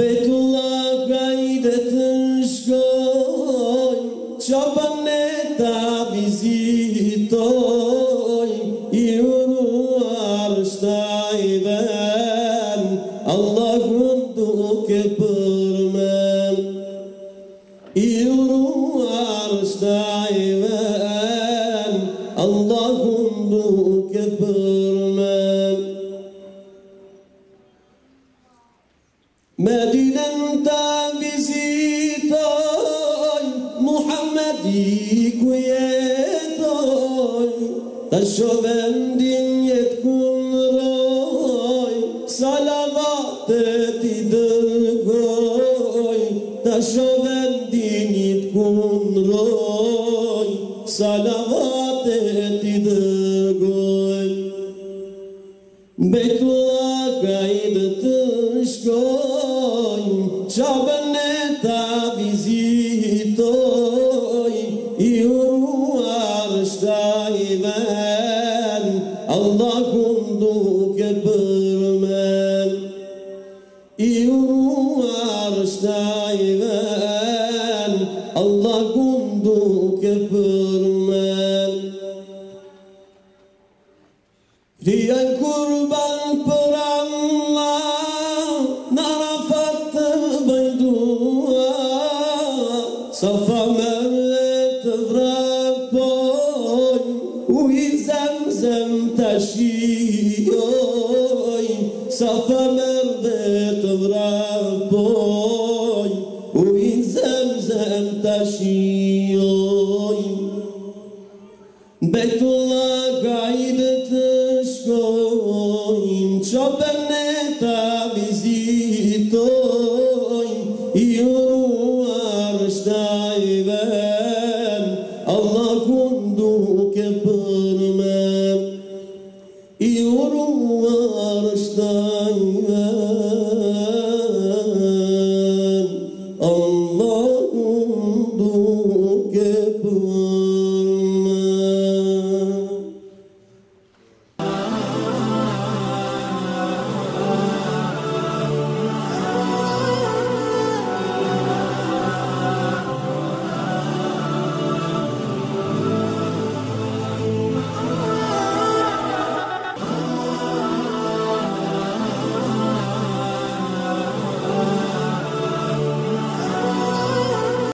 Bejtullah hajde të shkoj, qaban e ta vizitoj, i uruar shtaj ven, Allahun duke përmen. I uruar shtaj ven, Allahun duke përmen. Medinen ta vizitoj, Muhammedi ku jetoj, ta shovendin jet kunroj, salavatet i dërgoj, ta shovendin jet kunroj, salavatet i dërgoj. Bejtullah hajde të shkoj, qabën e ta vizitoj, i uruar shtaj ven, Allahun duke përmen. I uruar shtaj ven, Allahun duke përmen. Krija kurban për Allah, në Arafat të bëjdua, Safa Merve të vrapoj, uj Zemzem të shioj, Safa Merve të vrapoj,